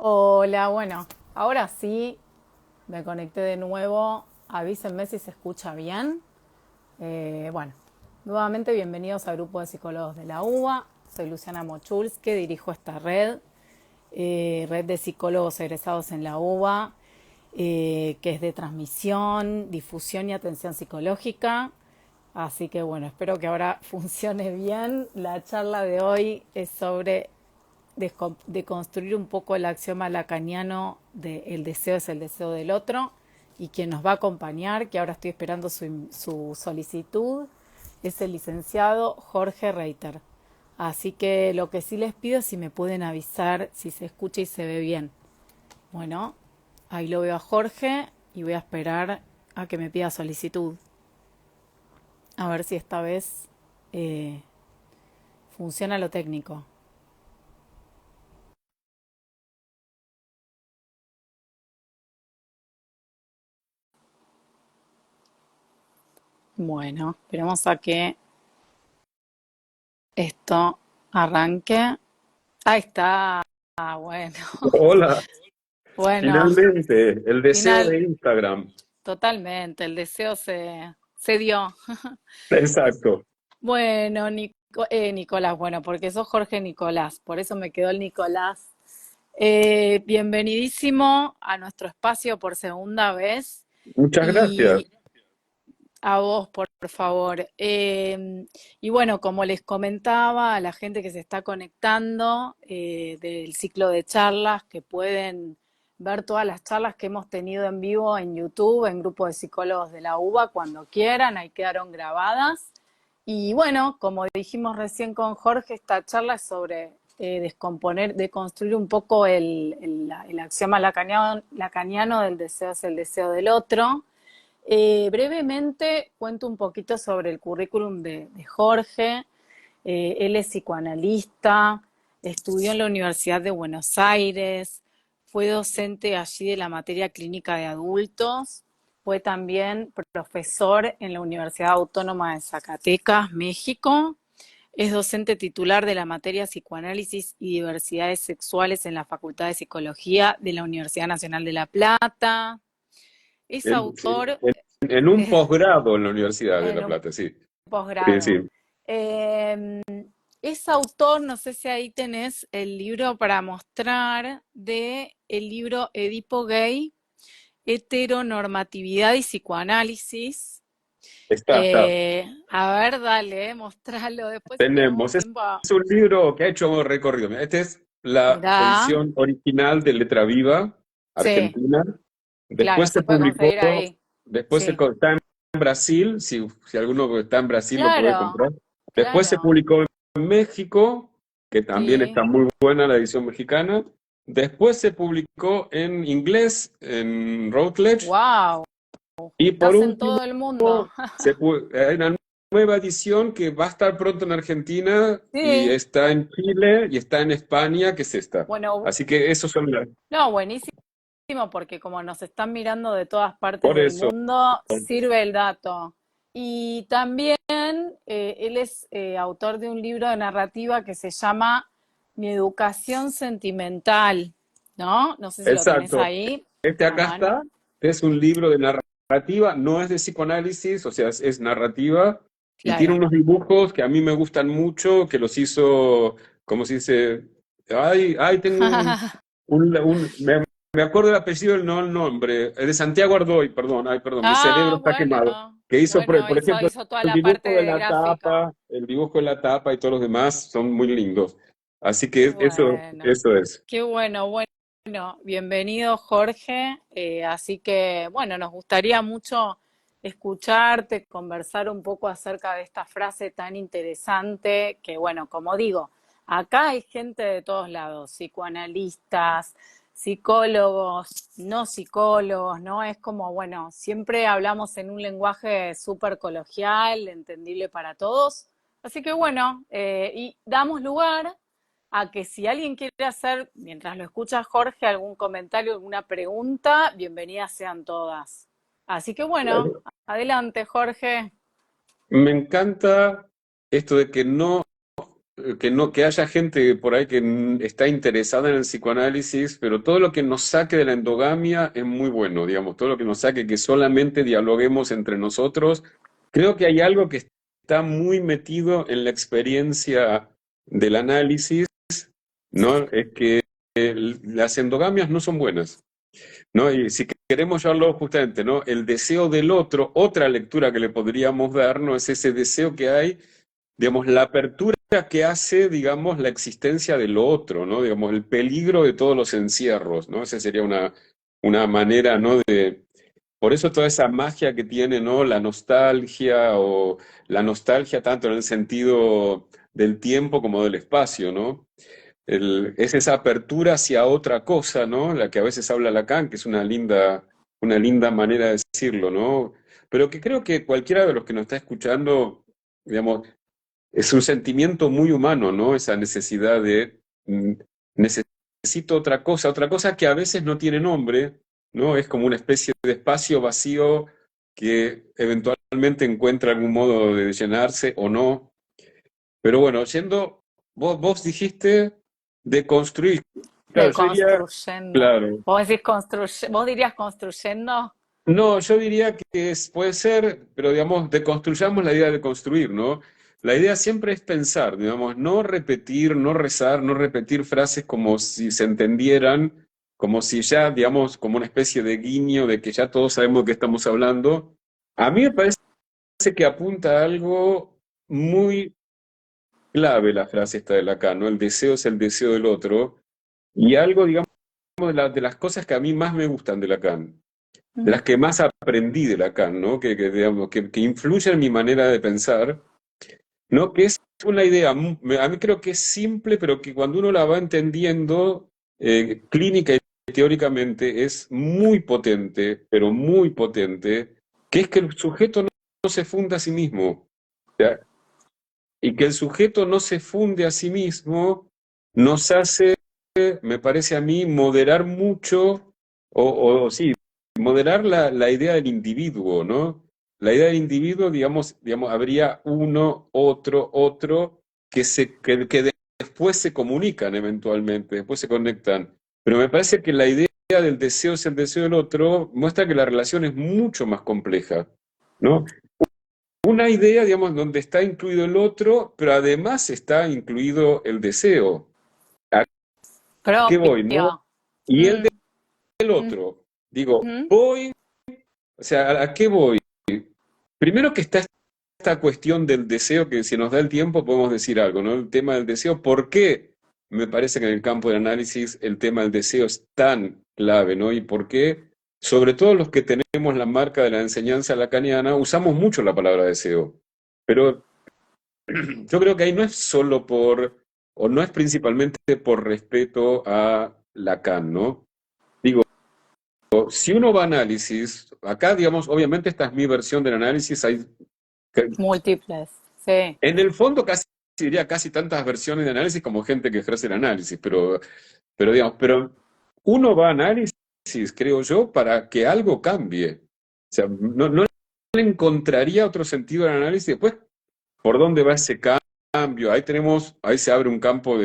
Hola, bueno, ahora sí me conecté de nuevo. Avísenme si se escucha bien. Bueno, nuevamente bienvenidos al Grupo de Psicólogos de la UBA. Soy Luciana Mochulske, dirijo esta red de psicólogos egresados en la UBA, que es de transmisión, difusión y atención psicológica. Así que bueno, espero que ahora funcione bien. La charla de hoy es sobre de construir un poco el axioma lacaniano de el deseo es el deseo del otro, y quien nos va a acompañar, que ahora estoy esperando su solicitud, es el licenciado Jorge Reiter. Así que lo que sí les pido es si me pueden avisar si se escucha y se ve bien. Bueno, ahí lo veo a Jorge y voy a esperar a que me pida solicitud. A ver si esta vez eh, funciona lo técnico. Bueno, esperemos a que esto arranque. Ahí está. Bueno, Hola, bueno, finalmente, el deseo final, de Instagram. totalmente, el deseo se dio. Exacto. Bueno, Nicolás, bueno, porque sos Jorge Nicolás, por eso me quedó el Nicolás. Bienvenidísimo a nuestro espacio por segunda vez. Muchas gracias. Y a vos, por favor. Y bueno, como les comentaba a la gente que se está conectando del ciclo de charlas, que pueden ver todas las charlas que hemos tenido en vivo en YouTube, en Grupo de Psicólogos de la UBA, cuando quieran, ahí quedaron grabadas. Y bueno, como dijimos recién con Jorge, esta charla es sobre descomponer, deconstruir un poco el axioma lacaniano del deseo es el deseo del otro. Brevemente cuento un poquito sobre el currículum de Jorge. Él es psicoanalista, estudió en la Universidad de Buenos Aires, fue docente allí de la materia clínica de adultos, fue también profesor en la Universidad Autónoma de Zacatecas, México. Es docente titular de la materia Psicoanálisis y Diversidades Sexuales en la Facultad de Psicología de la Universidad Nacional de La Plata. Es Sí, autor en un eh, posgrado en la Universidad de en La un Plata, sí. Sí, posgrado. sí. Eh, es autor, no sé si ahí tenés el libro para mostrar, de el libro Edipo Gay, Heteronormatividad y Psicoanálisis. Está. A ver, dale, mostralo. Después si tenemos Tenemos. tiempo, Es un libro que ha hecho recorrido. Esta es la mirá. edición original de Letra Viva, Sí, Argentina. claro, Después se se puede publicó, conseguir ahí. Sí, está en Brasil, si alguno está en Brasil lo puede claro, comprar. Después se claro. publicó en México, que también Sí. está muy buena la edición mexicana. Después se publicó en inglés, en Routledge. Wow, Y por estás en último, todo el mundo. hay una nueva edición que va a estar pronto en Argentina y Sí, está en Chile y está en España, que es esta. bueno, Así que esos son las... no, buenísimo, porque como nos están mirando de todas partes Por del eso. mundo, sirve el dato. Y también él es autor de un libro de narrativa que se llama Mi educación sentimental, ¿no? No sé si lo tenés Exacto. ahí Este a acá mano. está, es un libro de narrativa, no es de psicoanálisis, o sea, es narrativa, y tiene Claro. unos dibujos que a mí me gustan mucho, que los hizo, ¿cómo se dice? Tengo me acuerdo el apellido, no el nombre, es de Santiago Ardoy, perdón, perdón, mi cerebro Ah, está quemado, bueno. que hizo, Bueno, por ejemplo, hizo toda el la parte dibujo de de la gráfica. tapa, el dibujo de la tapa y todos los demás son muy lindos. Así Qué que bueno. eso es. Qué bueno, bueno, bienvenido Jorge. Así que, bueno, nos gustaría mucho escucharte, conversar un poco acerca de esta frase tan interesante que, bueno, como digo, acá hay gente de todos lados, psicoanalistas, psicólogos, no psicólogos, ¿no? Es como, bueno, siempre hablamos en un lenguaje súper coloquial, entendible para todos. Así que, bueno, y damos lugar a que si alguien quiere hacer, mientras lo escucha Jorge, algún comentario, alguna pregunta, bienvenidas sean todas. Así que bueno, adelante Jorge. Me encanta esto de que no que haya gente por ahí que está interesada en el psicoanálisis, pero todo lo que nos saque de la endogamia es muy bueno, digamos, todo lo que nos saque que solamente dialoguemos entre nosotros. Creo que hay algo que está muy metido en la experiencia del análisis, ¿no? Es que las endogamias no son buenas, ¿no? Y si queremos llevarlo justamente, ¿no? El deseo del otro, otra lectura que le podríamos dar, ¿no? Es ese deseo que hay, digamos, la apertura que hace, digamos, la existencia de lo otro, ¿no? Digamos, el peligro de todos los encierros, ¿no? Esa sería una manera, ¿no? Por eso toda esa magia que tiene, ¿no? La nostalgia o la nostalgia tanto en el sentido del tiempo como del espacio, ¿no? Es esa apertura hacia otra cosa, ¿no? La que a veces habla Lacan, que es una linda manera de decirlo, ¿no? Pero que creo que cualquiera de los que nos está escuchando, digamos, es un sentimiento muy humano, ¿no? Esa necesidad de necesito otra cosa que a veces no tiene nombre, ¿no? Es como una especie de espacio vacío que eventualmente encuentra algún modo de llenarse o no. Pero bueno, vos dijiste de construir. Claro, De yo diría, construyendo. claro. Vos dirías construyendo. No, yo diría que puede ser, pero digamos, deconstruyamos la idea de construir, ¿no? La idea siempre es pensar, digamos, no repetir, no rezar, no repetir frases como si se entendieran, como si ya, digamos, como una especie de guiño de que ya todos sabemos de qué estamos hablando. A mí me parece que apunta a algo muy clave la frase esta de Lacan, ¿no? El deseo es el deseo del otro, y algo, digamos, de las cosas que a mí más me gustan de Lacan, de las que más aprendí de Lacan, ¿no? Digamos, que influye en mi manera de pensar, ¿no? Que es una idea, a mí creo que es simple, pero que cuando uno la va entendiendo, clínica y teóricamente, es muy potente, pero muy potente, que es que el sujeto no se funda a sí mismo. O sea, y que el sujeto no se funde a sí mismo nos hace, me parece a mí, moderar mucho, o sí, moderar la idea del individuo, ¿no? La idea del individuo, digamos, habría uno, otro, que después se comunican eventualmente, después se conectan. Pero me parece que la idea del deseo es el deseo del otro muestra que la relación es mucho más compleja, ¿no? Una idea, digamos, donde está incluido el otro, pero además está incluido el deseo. ¿A qué voy, no? Propio. Y el Mm, del mm, otro. Digo, mm. voy, o sea, ¿a qué voy? Primero que está esta cuestión del deseo, que si nos da el tiempo podemos decir algo, ¿no? El tema del deseo, ¿por qué me parece que en el campo del análisis el tema del deseo es tan clave, ¿no? Y por qué, sobre todo los que tenemos la marca de la enseñanza lacaniana, usamos mucho la palabra deseo. Pero yo creo que ahí no es solo o no es principalmente por respeto a Lacan, ¿no? Digo, si uno va a análisis, acá, digamos, obviamente esta es mi versión del análisis, Múltiples. Sí. en el fondo casi diría casi tantas versiones de análisis como gente que ejerce el análisis, pero uno va a análisis, creo yo, para que algo cambie. O sea, no le encontraría otro sentido al análisis. Después, ¿por dónde va ese cambio? Ahí se abre un campo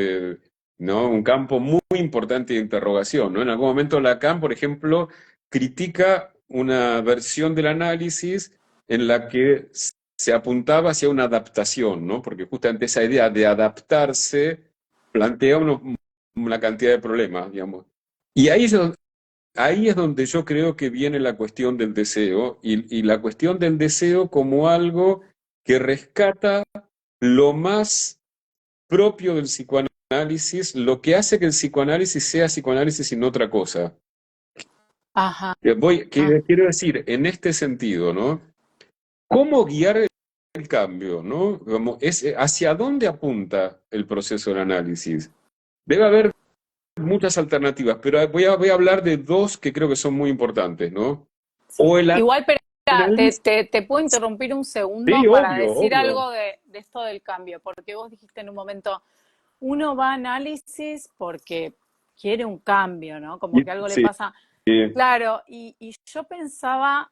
¿no? Un campo muy importante de interrogación, ¿no? En algún momento Lacan, por ejemplo, critica una versión del análisis en la que se apuntaba hacia una adaptación, ¿no? Porque justamente esa idea de adaptarse plantea una cantidad de problemas, digamos. Y ahí es donde yo creo que viene la cuestión del deseo y la cuestión del deseo como algo que rescata lo más propio del psicoanálisis, lo que hace que el psicoanálisis sea psicoanálisis y no otra cosa. Ajá. Quiero decir, en este sentido, ¿no? ¿Cómo guiar el cambio, ¿no? ¿Hacia dónde apunta el proceso del análisis? Debe haber muchas alternativas, pero voy a hablar de dos que creo que son muy importantes, ¿no? O el Igual, pero análisis, te puedo interrumpir un segundo sí, para obvio, decir obvio. algo de esto del cambio, porque vos dijiste en un momento, uno va a análisis porque quiere un cambio, ¿no? Como que algo le Sí, pasa. Claro, y yo pensaba,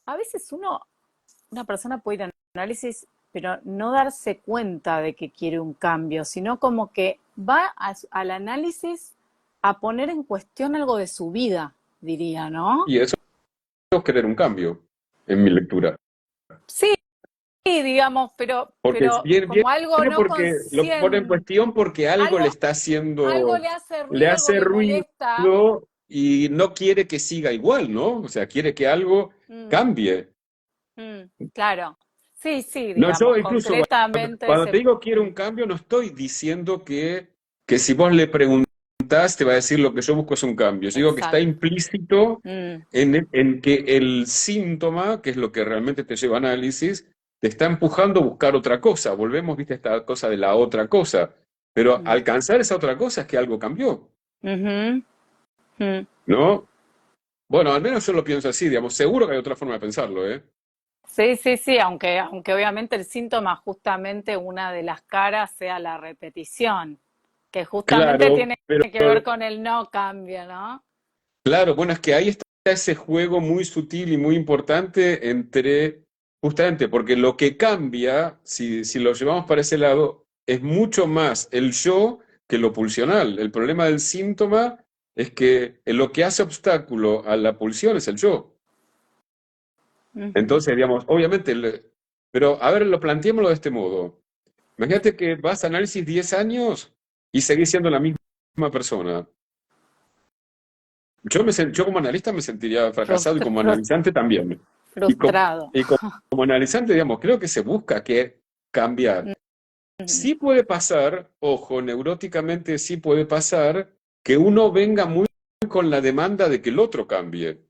a veces una persona puede ir a análisis pero no darse cuenta de que quiere un cambio, sino como que va al análisis a poner en cuestión algo de su vida, diría, ¿no? Y eso es querer un cambio, en mi lectura. Sí, digamos, Porque pero viene como algo no porque lo pone en consciente, cuestión porque algo le algo, está algo haciendo, le hace le ruido, algo hace le ruido molesta. y no quiere que siga igual, ¿no? O sea, quiere que algo Mm, cambie. claro. Sí, sí, No, yo digamos, incluso concretamente cuando te ese... digo quiero un cambio, no estoy diciendo que si vos le preguntás te va a decir lo que yo busco es un cambio. Yo digo que está Exacto. implícito Mm, en que el síntoma, que es lo que realmente te lleva a análisis, te está empujando a buscar otra cosa. Volvemos, viste, a esta cosa de la otra cosa. Pero mm, alcanzar esa otra cosa es que algo cambió, ujú, mm. ¿no? Bueno, al menos yo lo pienso así, digamos. Seguro que hay otra forma de pensarlo, ¿eh? Sí, sí, sí, aunque obviamente el síntoma, justamente una de las caras sea la repetición, que justamente Claro, tiene pero que ver con el no cambio, ¿no? claro, bueno, es que ahí está ese juego muy sutil y muy importante entre, justamente, porque lo que cambia, si lo llevamos para ese lado, es mucho más el yo que lo pulsional. El problema del síntoma es que lo que hace obstáculo a la pulsión es el yo. Ujú. Entonces, digamos, obviamente, pero a ver, lo planteémoslo de este modo. Imagínate que vas a análisis 10 años y seguís siendo la misma persona. Yo como analista me sentiría fracasado y como analizante también. Y, Frustrado. y como analizante, digamos, creo que se busca que cambiar. Ujú. Sí puede pasar, ojo, neuróticamente sí puede pasar que uno venga muy con la demanda de que el otro cambie.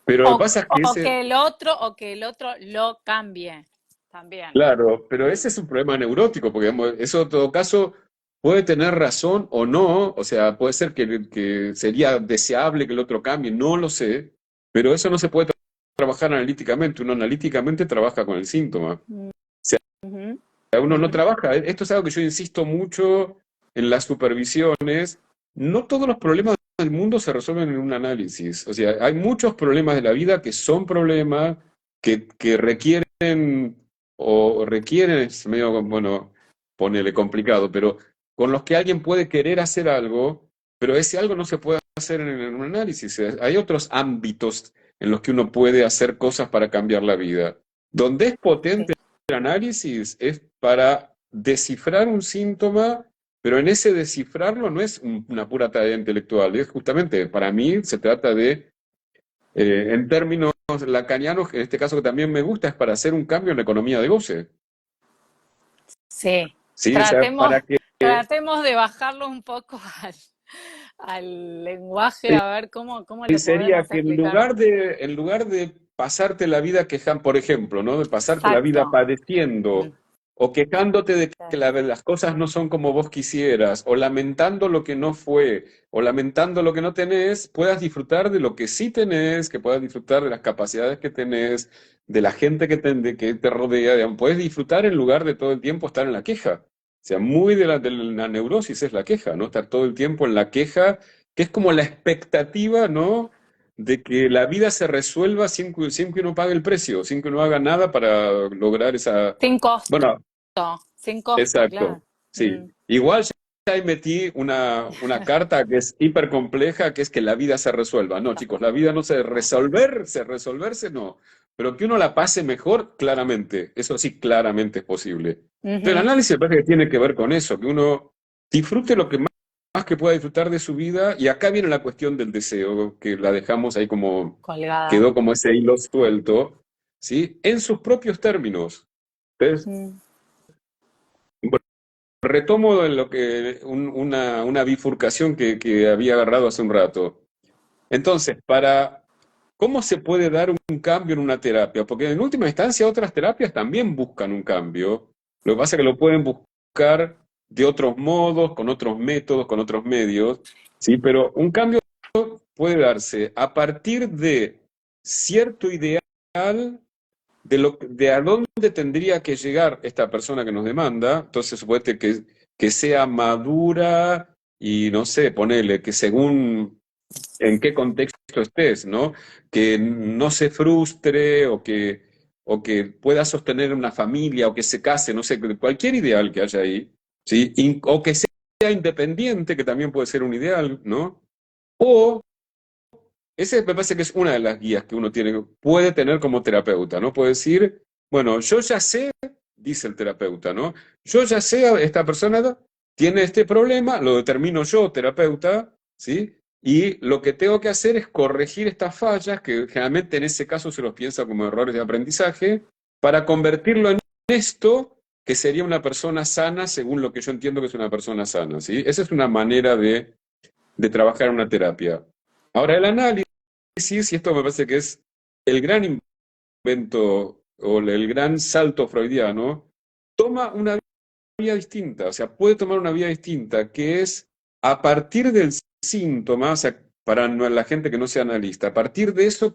Pero lo que pasa es que ese, O que el otro lo cambie también. claro, pero ese es un problema neurótico, porque digamos, eso en todo caso puede tener razón o no, o sea, puede ser que sería deseable que el otro cambie, no lo sé, pero eso no se puede trabajar analíticamente, uno analíticamente trabaja con el síntoma. O Ujú, sea, uno no ujú. trabaja, esto es algo que yo insisto mucho en las supervisiones, no todos los problemas del mundo se resuelven en un análisis, o sea, hay muchos problemas de la vida que son problemas que requieren o requieren, es medio, bueno, ponele complicado, pero con los que alguien puede querer hacer algo, pero ese algo no se puede hacer en un análisis. Hay otros ámbitos en los que uno puede hacer cosas para cambiar la vida. Donde es potente Sí. el análisis es para descifrar un síntoma, pero en ese descifrarlo no es una pura tarea intelectual, es justamente, para mí se trata de, en términos lacanianos, en este caso que también me gusta, es para hacer un cambio en la economía de goce. Sí. Sí, o sea, Tratemos, tratemos de bajarlo un poco al lenguaje, a ver cómo y le sería podemos que explicar. en lugar de pasarte la vida quejando, por ejemplo, ¿no? De pasarte la vida Exacto. Mm, padeciendo o quejándote de que sí. las cosas no son como vos quisieras, o lamentando lo que no fue, o lamentando lo que no tenés, puedas disfrutar de lo que sí tenés, que puedas disfrutar de las capacidades que tenés, de la gente que te rodea, digamos, puedes disfrutar en lugar de todo el tiempo estar en la queja. O sea, muy de la neurosis es la queja, ¿no? Estar todo el tiempo en la queja que es como la expectativa, ¿no? De que la vida se resuelva sin que uno pague el precio, sin que uno haga nada para lograr esa... Sin costo, Bueno, sin costo, exacto, claro. sí. Mm, Igual ya ahí metí una carta que es hiper compleja, que es que la vida se resuelva. No, chicos, la vida no resolverse no. Pero que uno la pase mejor, claramente. Eso sí, claramente es posible. Entonces, el ujú. análisis me parece que tiene que ver con eso, que uno disfrute lo que más que pueda disfrutar de su vida. Y acá viene la cuestión del deseo, que la dejamos ahí como, Colgada. quedó como ese hilo suelto, ¿sí? En sus propios términos. Entonces, Mm, retomo en lo que una bifurcación que había agarrado hace un rato. Entonces, ¿cómo se puede dar un cambio en una terapia? Porque en última instancia otras terapias también buscan un cambio. Lo que pasa es que lo pueden buscar de otros modos, con otros métodos, con otros medios, ¿sí? Pero un cambio puede darse a partir de cierto ideal de a dónde tendría que llegar esta persona que nos demanda. Entonces, suponete que sea madura y no sé, ponele que según en qué contexto estés, ¿no? Que no se frustre o que pueda sostener una familia, o que se case, no sé, cualquier ideal que haya ahí, ¿sí? O que sea independiente, que también puede ser un ideal, ¿no? O, ese me parece que es una de las guías que uno tiene, puede tener como terapeuta, ¿no? Puede decir, bueno, yo ya sé, dice el terapeuta, ¿no? Yo ya sé, esta persona tiene este problema, lo determino yo, terapeuta, ¿sí? Y lo que tengo que hacer es corregir estas fallas, que generalmente en ese caso se los piensa como errores de aprendizaje, para convertirlo en esto que sería una persona sana, según lo que yo entiendo que es una persona sana, ¿sí? Esa es una manera de trabajar en una terapia. Ahora, el análisis, y esto me parece que es el gran invento o el gran salto freudiano, toma una vía distinta, o sea, puede tomar una vía distinta, que es a partir del síntoma, o sea, para la gente que no sea analista, a partir de eso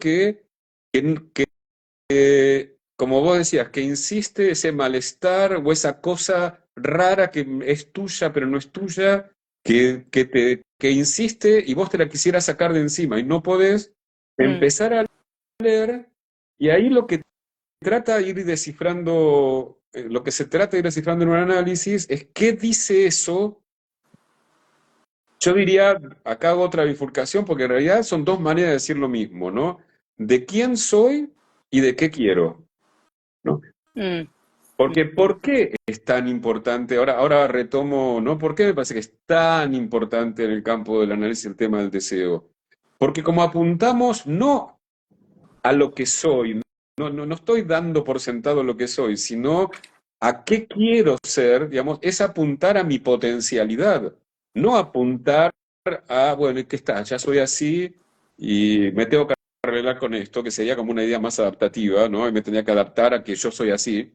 como vos decías, que insiste ese malestar o esa cosa rara que es tuya pero no es tuya, que insiste y vos te la quisieras sacar de encima y no podés, Mm, empezar a leer, y ahí lo que trata de ir descifrando, lo que se trata de ir descifrando en un análisis es qué dice eso. Yo diría, acá hago otra bifurcación, porque en realidad son dos maneras de decir lo mismo, ¿no? De quién soy y de qué quiero, ¿no? mm, Porque ¿por qué es tan importante? Ahora retomo, ¿no? ¿Por qué me parece que es tan importante en el campo del análisis el tema del deseo? Porque como apuntamos no a lo que soy, no estoy dando por sentado lo que soy, sino a qué quiero ser, digamos, es apuntar a mi potencialidad, no apuntar a, bueno, ¿qué está? Ya soy así y me tengo que arreglar con esto, que sería como una idea más adaptativa, ¿no? Y me tendría que adaptar a que yo soy así,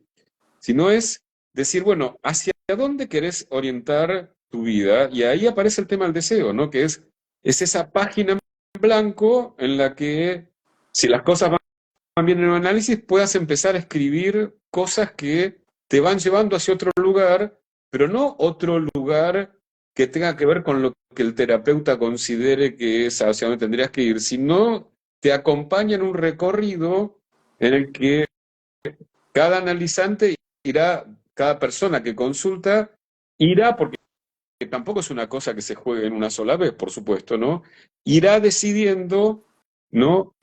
sino es decir, bueno, ¿hacia dónde querés orientar tu vida? Y ahí aparece el tema del deseo, ¿no? Que es esa página en blanco en la que, si las cosas van bien en un análisis, puedas empezar a escribir cosas que te van llevando hacia otro lugar, pero no otro lugar que tenga que ver con lo que el terapeuta considere que es hacia donde tendrías que ir, sino te acompaña en un recorrido en el que cada analizante irá, cada persona que consulta irá, porque tampoco es una cosa que se juegue en una sola vez, por supuesto, ¿no? Irá decidiendo, ¿no?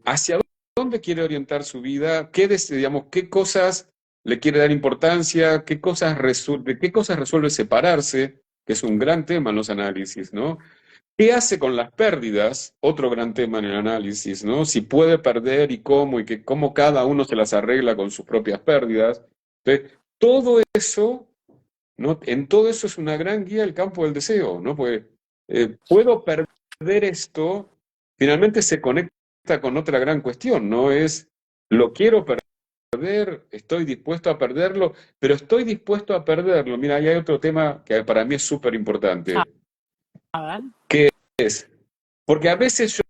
Hacia dónde quiere orientar su vida, digamos, qué cosas le quiere dar importancia, de qué cosas resuelve separarse, que es un gran tema en los análisis, ¿no? ¿Qué hace con las pérdidas? Otro gran tema en el análisis, ¿no? Si puede perder y cómo cada uno se las arregla con sus propias pérdidas. Entonces, todo eso, ¿no? En todo eso es una gran guía el campo del deseo, ¿no? Pues puedo perder esto, finalmente se conecta con otra gran cuestión, ¿no? Es, lo quiero perder, estoy dispuesto a perderlo, pero estoy dispuesto a perderlo. Mira, ahí hay otro tema que para mí es súper a importante. a ver. Es, porque a veces yo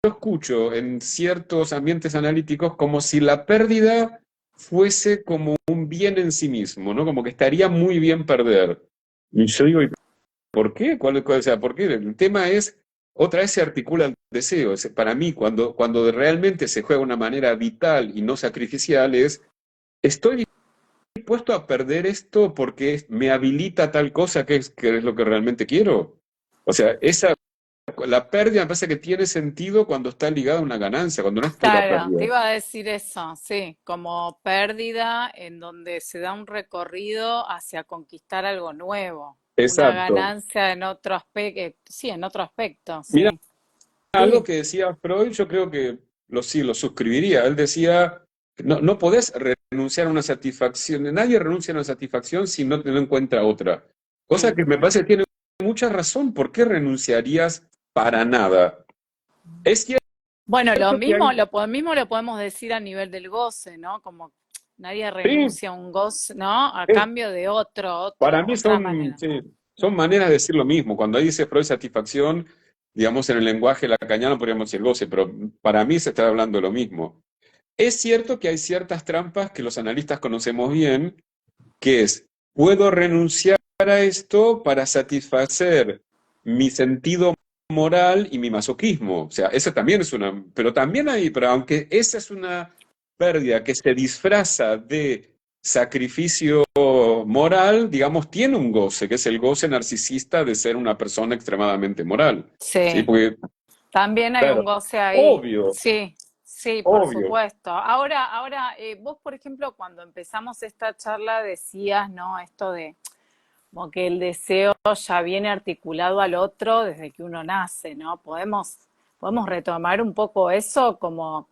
escucho en ciertos ambientes analíticos como si la pérdida fuese como un bien en sí mismo, ¿no? Como que estaría muy bien perder. Y yo digo, ¿y por qué? O sea, ¿por qué? El tema es, otra vez se articula el deseo. Para mí, cuando realmente se juega de una manera vital y no sacrificial, estoy dispuesto a perder esto porque me habilita tal cosa que es lo que realmente quiero. O sea, la pérdida me parece que tiene sentido cuando está ligada a una ganancia, cuando no es pura Claro, pérdida. te iba a decir eso, sí, como pérdida en donde se da un recorrido hacia conquistar algo nuevo, una Exacto. ganancia en otro aspecto, sí, en otro aspecto, Mira, sí, algo sí. que decía Freud, yo creo que sí, lo suscribiría. Él decía, no podés renunciar a una satisfacción, nadie renuncia a una satisfacción si no encuentra otra. Cosa Mm. que me parece que tiene mucha razón. ¿Por qué renunciarías para nada? Es Bueno, cierto que hay... mismo lo podemos decir a nivel del goce, ¿no? Como nadie Sí, renuncia a un goce, ¿no? A es- cambio de para mí otra son, manera. sí, son maneras de decir lo mismo. Cuando ahí dice Freud satisfacción, digamos en el lenguaje lacaniano podríamos decir goce, pero para mí se está hablando de lo mismo. Es cierto que hay ciertas trampas que los analistas conocemos bien, que es, puedo renunciar a esto para satisfacer mi sentido moral y mi masoquismo. O sea, eso también es una, pero también hay, pero aunque esa es una pérdida que se disfraza de sacrificio moral, digamos, tiene un goce, que es el goce narcisista de ser una persona extremadamente moral. ¿Sí? Sí, Porque, también hay un claro, goce ahí. obvio, Sí, sí, por obvio. supuesto. Ahora, vos, por ejemplo, cuando empezamos esta charla decías, ¿no? Esto de como que el deseo ya viene articulado al otro desde que uno nace, ¿no? Podemos retomar un poco eso como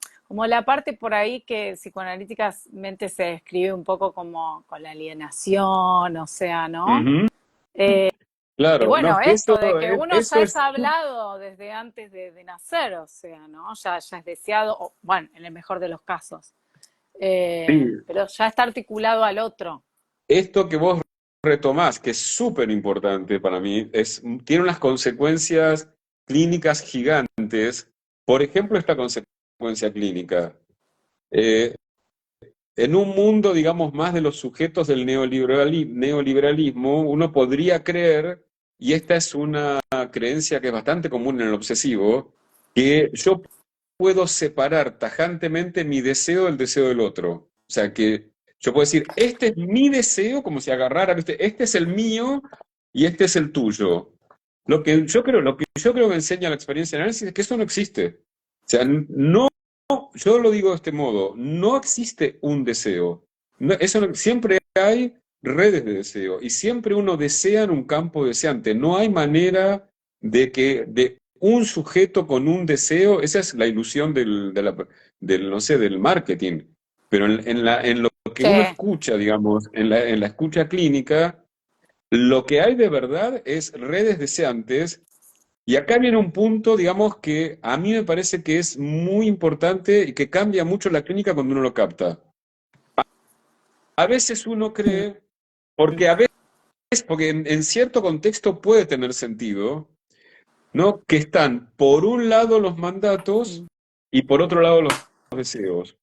la parte por ahí que psicoanalíticamente se describe un poco como con la alienación, o sea, ¿no? Ujú. Y Claro, no, es bueno, que esto de que uno eso ya es es, hablado desde antes de nacer, o sea, ¿no? Ya es deseado, o, bueno, en el mejor de los casos, sí, pero ya está articulado al otro. esto que vos retomás, que es súper importante para mí, tiene unas consecuencias clínicas gigantes. Por ejemplo, esta consecuencia clínica. Eh, en un mundo, digamos, más de los sujetos del neoliberalismo, uno podría creer, y esta es una creencia que es bastante común en el obsesivo, que yo puedo separar tajantemente mi deseo del deseo del otro. O sea, que yo puedo decir, este es mi deseo, como si agarrara, ¿viste? Este es el mío y este es el tuyo. Lo que yo creo que enseña la experiencia de análisis es que eso no existe. O sea, no, yo lo digo de este modo, no existe un deseo. Siempre hay redes de deseo y siempre uno desea en un campo deseante. No hay manera de un sujeto con un deseo, esa es la ilusión no sé, del marketing. Pero en lo que Sí, uno escucha, digamos, en la escucha clínica, lo que hay de verdad es redes deseantes. Y acá viene un punto, digamos, que a mí me parece que es muy importante y que cambia mucho la clínica cuando uno lo capta. A veces uno cree, porque en cierto contexto puede tener sentido, ¿no? Que están por un lado los mandatos y por otro lado los deseos.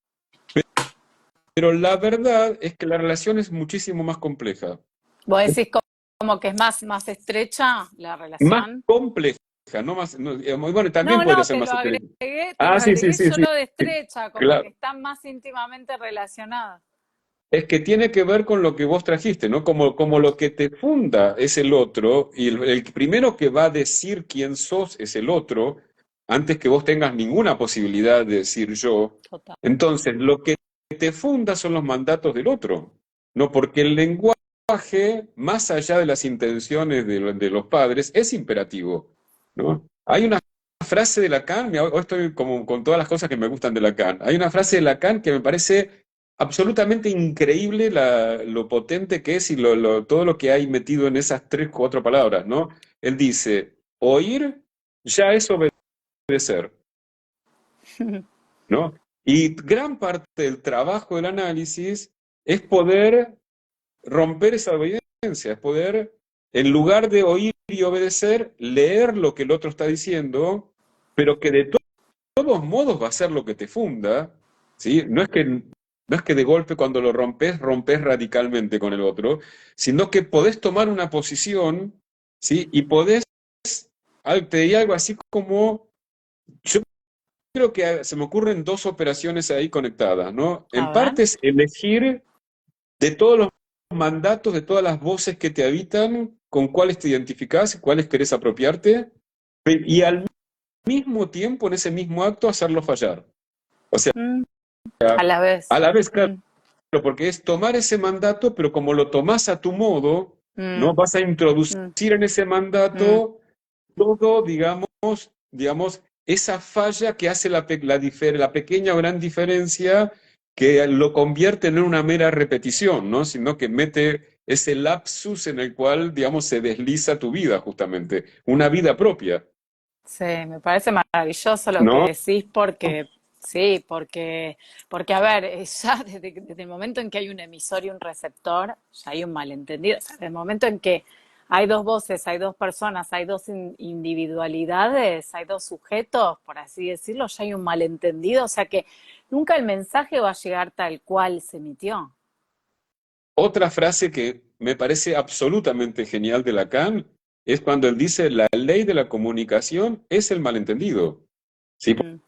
Pero la verdad es que la relación es muchísimo más compleja. vos decís como que es más estrecha la Más relación. compleja, no más. Bueno, también No, podría no, ser más estrecha. te lo Ah, sí, sí, agregué sí, sí. solo de estrecha, como que Claro. están más íntimamente relacionadas. Es que tiene que ver con lo que vos trajiste, ¿no? Como lo que te funda es el otro, y el primero que va a decir quién sos es el otro, antes que vos tengas ninguna posibilidad de decir yo. Total. Entonces, lo que te funda son los mandatos del otro, ¿no? Porque el lenguaje, más allá de las intenciones de los padres, es imperativo, ¿no? Hay una frase de Lacan, hoy estoy como con todas las cosas que me gustan de Lacan, hay una frase de Lacan que me parece absolutamente increíble lo potente que es y todo lo que hay metido en esas tres, cuatro palabras, ¿no? Él dice, oír ya es obedecer, ¿no? Y gran parte del trabajo del análisis es poder romper esa obediencia, es poder, en lugar de oír y obedecer, leer lo que el otro está diciendo, pero que de todos modos va a ser lo que te funda, ¿sí? No es que de golpe cuando lo rompes radicalmente con el otro, sino que podés tomar una posición, ¿sí? Y podés, te diría algo así como, yo creo que se me ocurren dos operaciones ahí conectadas, ¿no? A En ver. parte es elegir de todos los mandatos, de todas las voces que te habitan, con cuáles te identificás, cuáles querés apropiarte, y al mismo tiempo, en ese mismo acto, hacerlo fallar. O sea, Mm, a la a vez. la vez, claro, Mm, porque es tomar ese mandato, pero como lo tomás a tu modo, ¿no? mm, Vas a introducir mm, en ese mm. mandato todo, digamos, esa falla que hace la pequeña o gran diferencia que lo convierte en una mera repetición, ¿no? Sino que mete ese lapsus en el cual, digamos, se desliza tu vida, justamente, una vida propia, Sí, me parece maravilloso lo que ¿no? decís porque, sí, porque a ver, ya desde el momento en que hay un emisor y un receptor, ya hay un malentendido. O sea, desde el momento en que hay dos voces, hay dos personas, hay dos individualidades, hay dos sujetos, por así decirlo, ya hay un malentendido. O sea que nunca el mensaje va a llegar tal cual se emitió. Otra frase que me parece absolutamente genial de Lacan es cuando él dice, la ley de la comunicación es el malentendido. ¿Sí? Mm,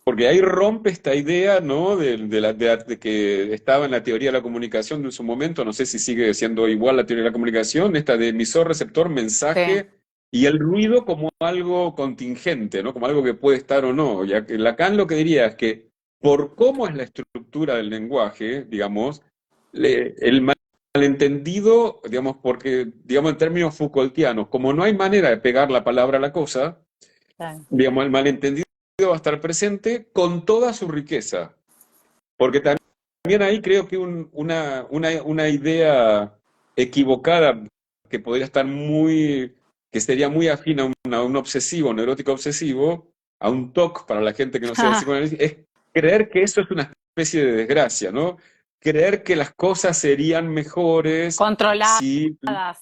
porque ahí rompe esta idea, ¿no? De que estaba en la teoría de la comunicación de su momento, no sé si sigue siendo igual la teoría de la comunicación, esta de emisor, receptor, Sí, mensaje, y el ruido como algo contingente, ¿no? Como algo que puede estar o no. Ya que Lacan lo que diría es que por cómo es la estructura del lenguaje, digamos, el malentendido, digamos, porque, digamos, en términos Foucaultianos, como no hay manera de pegar la palabra a la cosa, sí. digamos, el malentendido va a estar presente con toda su riqueza. Porque también ahí creo que una idea equivocada que podría estar que sería muy afín a un obsesivo, neurótico obsesivo, a un TOC para la gente que no sea psicoanálisis, es creer que eso es una especie de desgracia, ¿no? Creer que las cosas serían mejores Controladas, si, claro,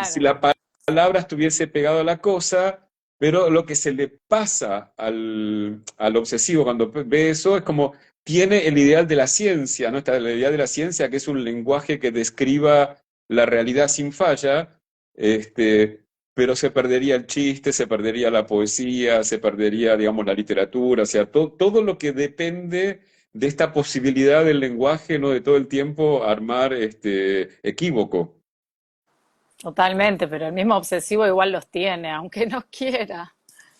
si claro. la palabra estuviese pegada a la cosa, pero lo que se le pasa al obsesivo cuando ve eso es como tiene el ideal de la ciencia, ¿no? Está el ideal de la ciencia, que es un lenguaje que describa la realidad sin falla, pero se perdería el chiste, se perdería la poesía, se perdería, digamos, la literatura, o sea, todo lo que depende de esta posibilidad del lenguaje, ¿no? De todo el tiempo armar equívoco. Totalmente, pero el mismo obsesivo igual los tiene, aunque no quiera.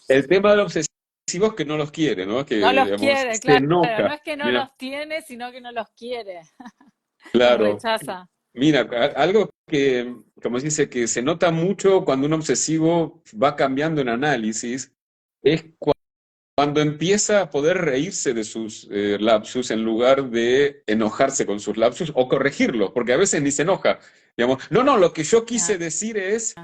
El tema del obsesivo es que no los quiere, ¿no? Que, No los digamos, quiere, se claro. No enoja. es que no Mira, los tiene, sino que no los quiere. Los claro. rechaza. Mira, algo que, como se dice, que se nota mucho cuando un obsesivo va cambiando en análisis, es cuando empieza a poder reírse de sus lapsus en lugar de enojarse con sus lapsus o corregirlos, porque a veces ni se enoja. Digamos, no, no, lo que yo Ah, quise decir es,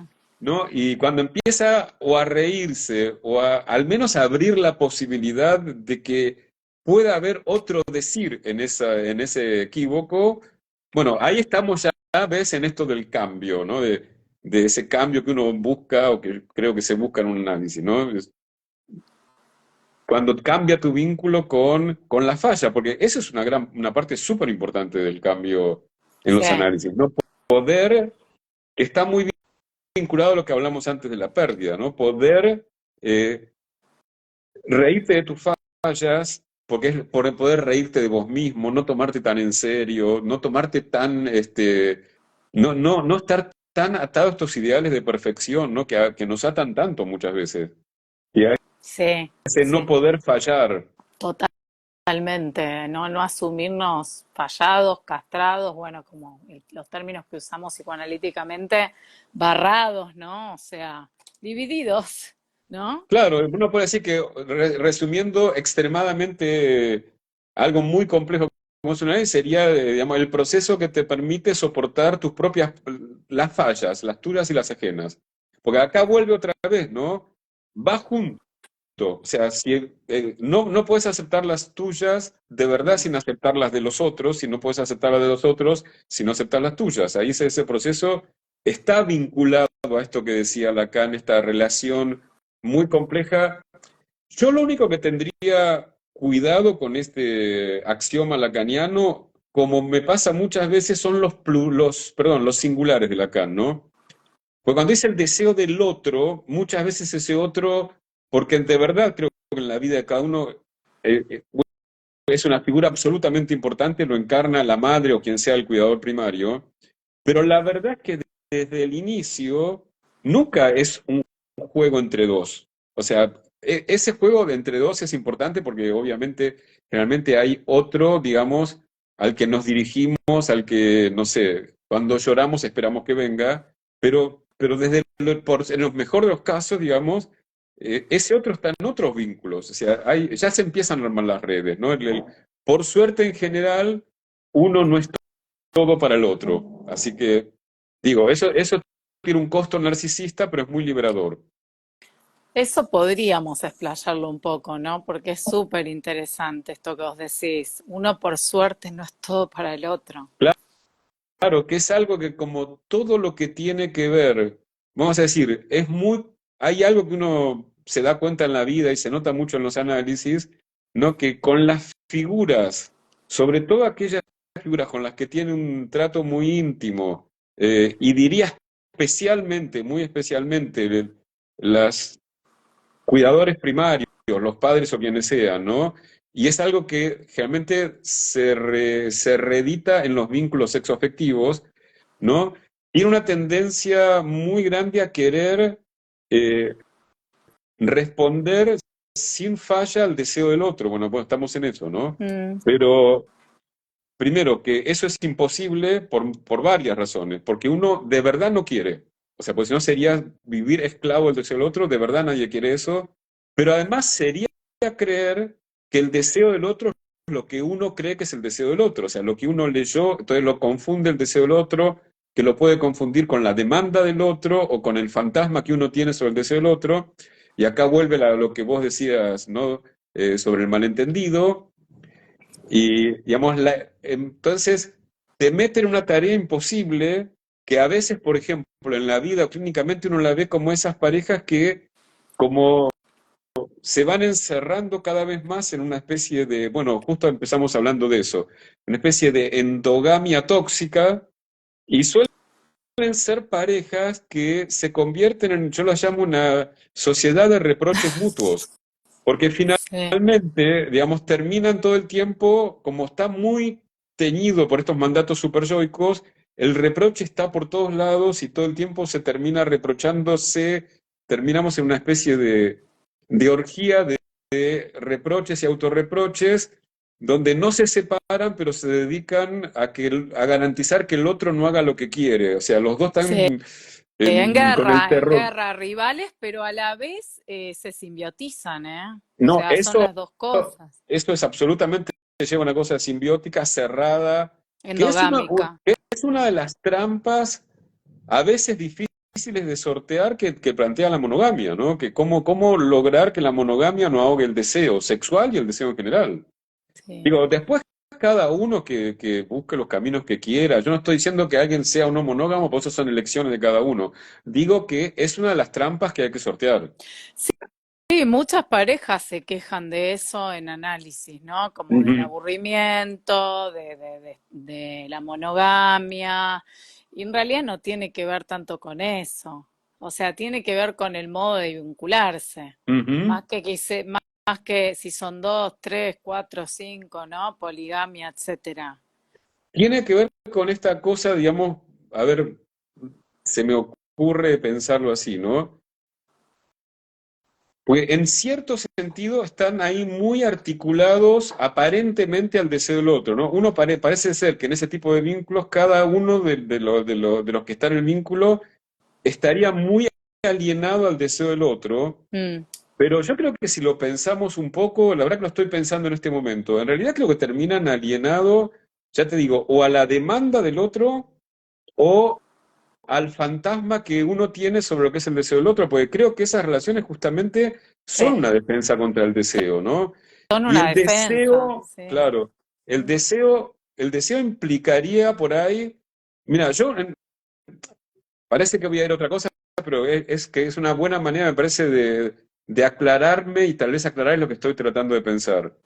¿no? Y cuando empieza o a reírse o al menos a abrir la posibilidad de que pueda haber otro decir en ese equívoco, bueno, ahí estamos ya, ves, en esto del cambio, ¿no? De ese cambio que uno busca o que creo que se busca en un análisis, ¿no? Cuando cambia tu vínculo con la falla, porque eso es una parte súper importante del cambio en sí, los análisis, ¿no? Poder, que está muy vinculado a lo que hablamos antes de la pérdida, ¿no? Poder eh, reírte de tus fallas, porque es por poder reírte de vos mismo, no tomarte tan en serio, no tomarte tan, no estar tan atado a estos ideales de perfección, ¿no? Que nos atan tanto muchas veces. Y a sí, ese no sí. poder fallar. Totalmente. No asumirnos fallados, castrados, bueno, como los términos que usamos psicoanalíticamente, barrados, ¿no? O sea, divididos, ¿no? Claro, uno puede decir que resumiendo extremadamente algo muy complejo como es un análisis sería, digamos, el proceso que te permite soportar tus propias, las fallas, las tuyas y las ajenas. Porque acá vuelve otra vez, ¿no? Va junto. O sea, si, no puedes aceptar las tuyas de verdad sin aceptar las de los otros, y no puedes aceptar las de los otros sin no aceptar las tuyas. Ahí ese proceso está vinculado a esto que decía Lacan, esta relación muy compleja. Yo lo único que tendría cuidado con este axioma lacaniano, como me pasa muchas veces, son los singulares de Lacan, ¿no? Porque cuando dice el deseo del otro, muchas veces ese otro, porque de verdad creo que en la vida de cada uno es una figura absolutamente importante, lo encarna la madre o quien sea el cuidador primario, pero la verdad es que desde el inicio nunca es un juego entre dos. O sea, ese juego de entre dos es importante porque obviamente generalmente hay otro, digamos, al que nos dirigimos, al que, no sé, cuando lloramos esperamos que venga, pero en los mejor de los casos, digamos, ese otro está en otros vínculos. O sea, ya se empiezan a armar las redes, ¿no? Por suerte en general, uno no es todo para el otro. Así que, digo, eso tiene un costo narcisista, pero es muy liberador. Eso podríamos explayarlo un poco, ¿no? Porque es súper interesante esto que vos decís. Uno por suerte no es todo para el otro. Claro, que es algo que como todo lo que tiene que ver, vamos a decir, hay algo que uno se da cuenta en la vida y se nota mucho en los análisis, ¿no? Que con las figuras, sobre todo aquellas figuras con las que tiene un trato muy íntimo, y diría especialmente, muy especialmente, las cuidadores primarios, los padres o quienes sean, ¿no? Y es algo que generalmente se reedita en los vínculos sexoafectivos, ¿no? Tiene una tendencia muy grande a querer eh, responder sin falla al deseo del otro. Bueno, pues estamos en eso, ¿no? Mm, Pero primero, que eso es imposible por varias razones, porque uno de verdad no quiere. O sea, pues si no sería vivir esclavo del deseo del otro, de verdad nadie quiere eso. Pero además sería creer que el deseo del otro es lo que uno cree que es el deseo del otro. O sea, lo que uno leyó, entonces lo confunde el deseo del otro, que lo puede confundir con la demanda del otro o con el fantasma que uno tiene sobre el deseo del otro. Y acá vuelve lo que vos decías, ¿no? Sobre el malentendido. Y, digamos, entonces te mete en una tarea imposible que a veces, por ejemplo, en la vida o clínicamente uno la ve como esas parejas que como se van encerrando cada vez más en una especie de, bueno, justo empezamos hablando de eso, una especie de endogamia tóxica y suelen ser parejas que se convierten en, yo las llamo una sociedad de reproches mutuos. Porque sí. finalmente, digamos, terminan todo el tiempo, como está muy teñido por estos mandatos superyoicos, el reproche está por todos lados y todo el tiempo se termina reprochándose, terminamos en una especie de orgía de reproches y autorreproches, donde no se separan, pero se dedican a garantizar que el otro no haga lo que quiere. O sea, los dos Sí, están con el en terror. guerra, rivales, pero a la vez se simbiotizan, ¿eh? O No, sea, son eso las dos cosas. Esto es absolutamente, lleva una cosa simbiótica, cerrada, que Endogámica. que es una de las trampas a veces difíciles de sortear que plantea la monogamia, ¿no? Que cómo lograr que la monogamia no ahogue el deseo sexual y el deseo en general. Sí. Digo, después cada uno que busque los caminos que quiera. Yo no estoy diciendo que alguien sea o no monógamo, por eso son elecciones de cada uno. Digo que es una de las trampas que hay que sortear. Sí, muchas parejas se quejan de eso en análisis, ¿no? Como del Ujú, aburrimiento, de la monogamia, y en realidad no tiene que ver tanto con eso. O sea, tiene que ver con el modo de vincularse, ujú. más que si son dos, tres, cuatro, cinco, ¿no? Poligamia, etcétera. Tiene que ver con esta cosa, digamos, a ver, se me ocurre pensarlo así, ¿no? Pues en cierto sentido están ahí muy articulados aparentemente al deseo del otro, ¿no? Uno parece ser que en ese tipo de vínculos cada uno de los que están en el vínculo estaría muy alienado al deseo del otro, Mm, pero yo creo que si lo pensamos un poco, la verdad que lo estoy pensando en este momento, en realidad creo que terminan alienado, ya te digo, o a la demanda del otro o al fantasma que uno tiene sobre lo que es el deseo del otro, porque creo que esas relaciones justamente son sí, una defensa contra el deseo, ¿no? son Y una el defensa, deseo, sí. claro, el deseo implicaría por ahí, mira, parece que voy a ir a otra cosa, pero es que es una buena manera, me parece, de aclararme y tal vez aclarar lo que estoy tratando de pensar.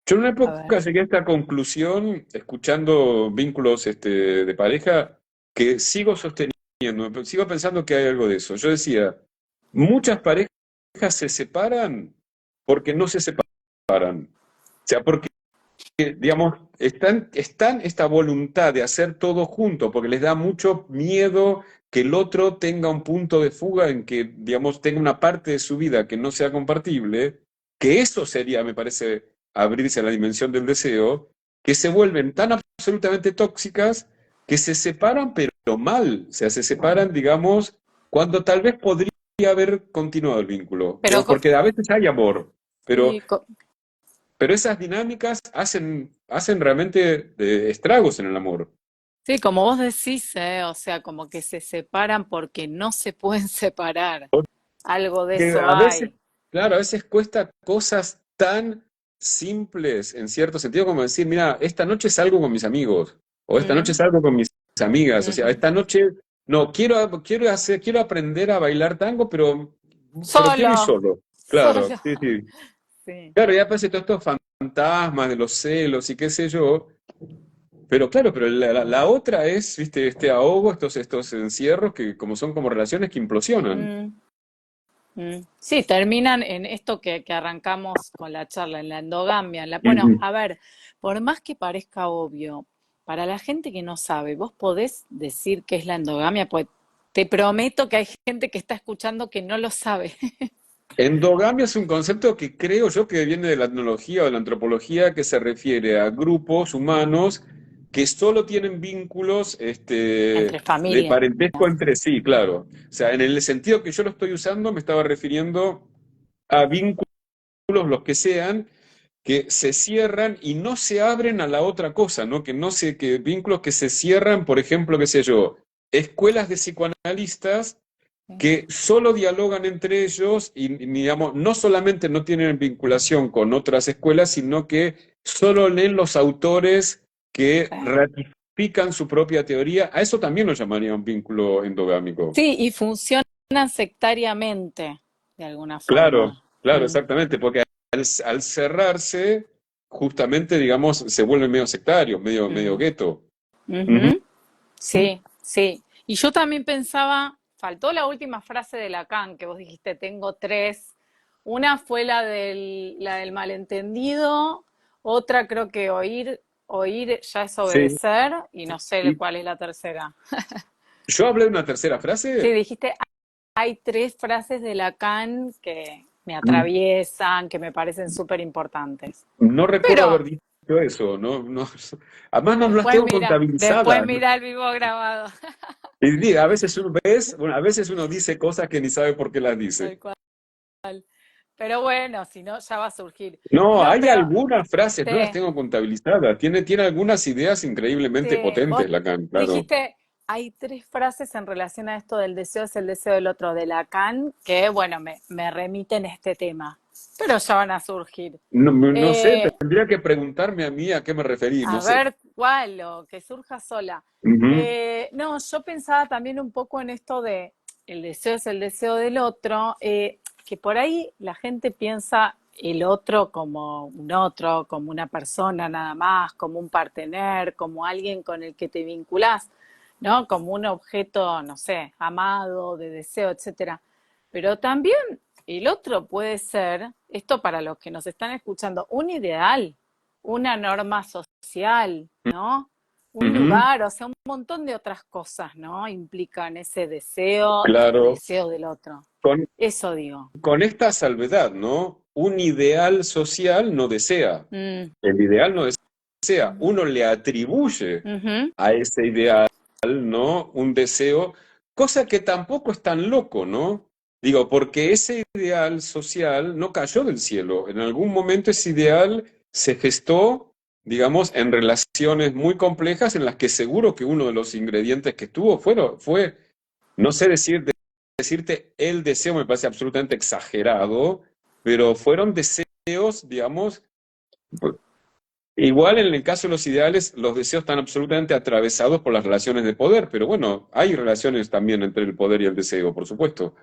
Yo en una A ver. época llegué a esta conclusión, escuchando vínculos de pareja, que sigo sosteniendo, sigo pensando que hay algo de eso. Yo decía, muchas parejas se separan porque no se separan. O sea, porque, digamos, están esta voluntad de hacer todo junto, porque les da mucho miedo que el otro tenga un punto de fuga en que, digamos, tenga una parte de su vida que no sea compartible, que eso sería, me parece, abrirse a la dimensión del deseo, que se vuelven tan absolutamente tóxicas que se separan, pero mal. O sea, se separan, digamos, cuando tal vez podría haber continuado el vínculo. Pero Digamos, porque a veces hay amor, pero sí, pero esas dinámicas hacen realmente estragos en el amor. sí, como vos decís, o sea, como que se separan porque no se pueden separar. Algo de Que eso a veces, hay. claro, a veces cuesta cosas tan simples, en cierto sentido, como decir, mira, esta noche salgo con mis amigos, o esta noche Mm, salgo con mis amigas, o sea, ujú. esta noche, no, quiero aprender a bailar tango, pero quiero ir Solo, solo. Claro, solo. sí, sí. Sí. Claro, ya aparece todos estos fantasmas de los celos y qué sé yo. Pero claro, pero la otra es, viste, este ahogo, estos encierros que como son como relaciones que implosionan. Mm. Sí, terminan en esto que arrancamos con la charla, en la endogamia. Bueno, Ujú. a ver, por más que parezca obvio, para la gente que no sabe, ¿vos podés decir qué es la endogamia? Pues te prometo que hay gente que está escuchando que no lo sabe. Endogamia es un concepto que creo yo que viene de la etnología o de la antropología, que se refiere a grupos humanos que solo tienen vínculos Entre de familias. parentesco entre sí, claro. O sea, en el sentido que yo lo estoy usando, me estaba refiriendo a vínculos, los que sean, que se cierran y no se abren a la otra cosa, ¿no? Que no se, que vínculos que se cierran, por ejemplo, qué sé yo, escuelas de psicoanalistas que solo dialogan entre ellos y, digamos, no solamente no tienen vinculación con otras escuelas, sino que solo leen los autores que Claro. ratifican su propia teoría. A eso también lo llamaría un vínculo endogámico. Sí, y funcionan sectariamente, de alguna Claro, forma. claro, exactamente, porque al cerrarse, justamente, digamos, se vuelve medio sectario, medio Mm. gueto. Ujú. Ujú. Sí, sí. Y yo también pensaba, faltó la última frase de Lacan, que vos dijiste, tengo tres. Una fue la del malentendido, otra creo que oír ya es Sí. obedecer, y no sé Y cuál es la tercera. yo hablé de una tercera Sí, frase. dijiste, hay tres frases de Lacan que me Mm, atraviesan, que me parecen súper importantes. No recuerdo Pero haber dicho eso, no, no. Además no las tengo después contabilizadas, ¿no? mira el vivo grabado. A veces uno ves, bueno, a veces uno dice cosas que ni sabe por qué las dice. Tal cual. Pero bueno, si no, ya va a surgir. No, No, hay pero algunas frases, no las te, tengo contabilizadas. Tiene algunas ideas increíblemente vos potentes, Lacan, claro. dijiste, hay tres frases en relación a esto del deseo es el deseo del otro, de Lacan, que bueno, me remiten a este tema. Pero ya van a surgir. No, no sé, Eh, tendría que preguntarme a mí a qué me referí, no a sé. ver cuál, o que surja sola. Ujú. No, yo pensaba también un poco en esto de el deseo es el deseo del otro, que por ahí la gente piensa el otro, como una persona nada más, como un partener, como alguien con el que te vinculás, ¿no? Como un objeto, no sé, amado, de deseo, etcétera. Pero también el otro puede ser, esto para los que nos están escuchando, un ideal, una norma social, ¿no? Un Ujú. lugar, o sea, un montón de otras cosas, ¿no? Implican ese deseo, Claro, deseo del otro. con, Eso digo. con esta salvedad, ¿no? Un ideal social no desea. Mm, El ideal no desea. Uno le atribuye ujú, a ese ideal, ¿no? Un deseo, cosa que tampoco es tan loco, ¿no? Digo, porque ese ideal social no cayó del cielo. En algún momento ese ideal se gestó, digamos, en relaciones muy complejas en las que seguro que uno de los ingredientes que tuvo fue, no sé decirte el deseo, me parece absolutamente exagerado, pero fueron deseos, digamos, igual en el caso de los ideales, los deseos están absolutamente atravesados por las relaciones de poder, pero bueno, hay relaciones también entre el poder y el deseo, por supuesto.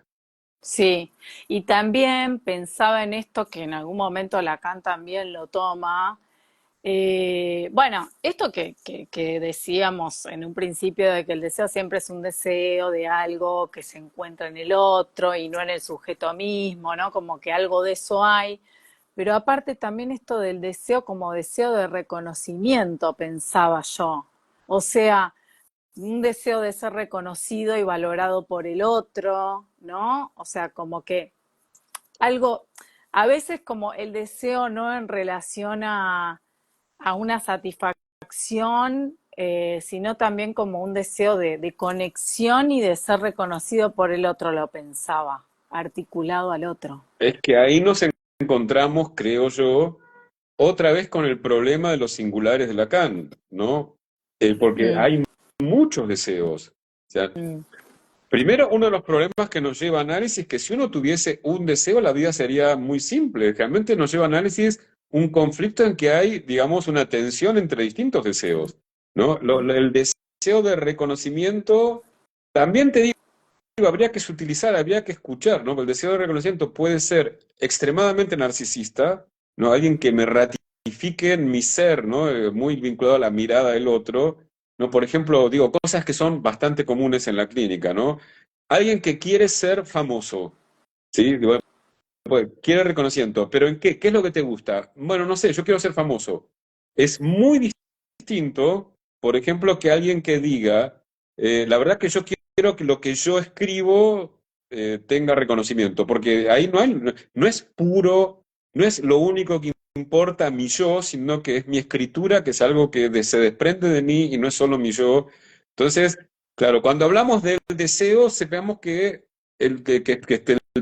sí. Y también pensaba en esto que en algún momento Lacan también lo toma. Bueno, esto que decíamos en un principio de que el deseo siempre es un deseo de algo que se encuentra en el otro y no en el sujeto mismo, ¿no? Como que algo de eso hay. Pero aparte también esto del deseo como deseo de reconocimiento, pensaba yo. O sea, un deseo de ser reconocido y valorado por el otro, ¿no? O sea, como que algo, a veces como el deseo, ¿no? En relación a una satisfacción, sino también como un deseo de conexión y de ser reconocido por el otro, lo pensaba, articulado al otro. Es que ahí nos encontramos, creo yo, otra vez con el problema de los singulares de Lacan, ¿no? Porque Mm, hay muchos deseos. O sea, mm, primero, uno de los problemas que nos lleva a análisis es que si uno tuviese un deseo, la vida sería muy simple. Realmente nos lleva a análisis un conflicto en que hay, digamos, una tensión entre distintos deseos, ¿no? El deseo de reconocimiento, también te digo, habría que sutilizar, habría que escuchar, ¿no? El deseo de reconocimiento puede ser extremadamente narcisista, ¿no? Alguien que me ratifique en mi ser, ¿no? Muy vinculado a la mirada del otro, ¿no? Por ejemplo, digo, cosas que son bastante comunes en la clínica, ¿no? Alguien que quiere ser famoso, Sí, bueno, pues, quiere reconocimiento, pero ¿en qué? ¿Qué es lo que te gusta? Bueno, no sé, yo quiero ser famoso. Es muy distinto, por ejemplo, que alguien que diga, la verdad que yo quiero que lo que yo escribo tenga reconocimiento, porque ahí no es puro, no es lo único que importa mi yo, sino que es mi escritura, que es algo que se desprende de mí y no es solo mi yo. Entonces, claro, cuando hablamos del deseo, sepamos que el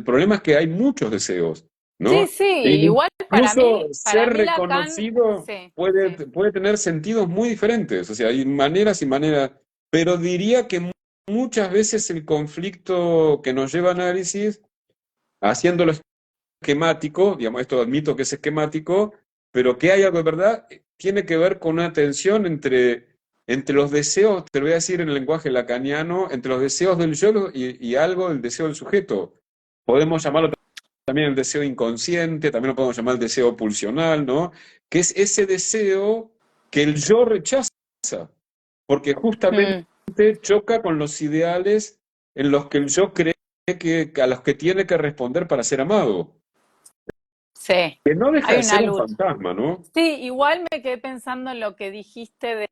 problema es que hay muchos deseos, Sí, ¿no? sí, E igual incluso para ser mí Lacan, reconocido sí, puede, sí, puede tener sentidos muy diferentes, o sea, hay maneras y maneras, pero diría que muchas veces el conflicto que nos lleva a análisis, haciéndolo esquemático, digamos, esto admito que es esquemático, pero que hay algo de verdad, tiene que ver con una tensión entre los deseos, te lo voy a decir en el lenguaje lacaniano, entre los deseos del yo y algo del deseo del sujeto. Podemos llamarlo también el deseo inconsciente, también lo podemos llamar el deseo pulsional, ¿no? Que es ese deseo que el yo rechaza, porque justamente mm, choca con los ideales en los que el yo cree a los que tiene que responder para ser amado. sí, Que no deja hay de una ser un lucha. fantasma, ¿no? Sí, igual me quedé pensando en lo que dijiste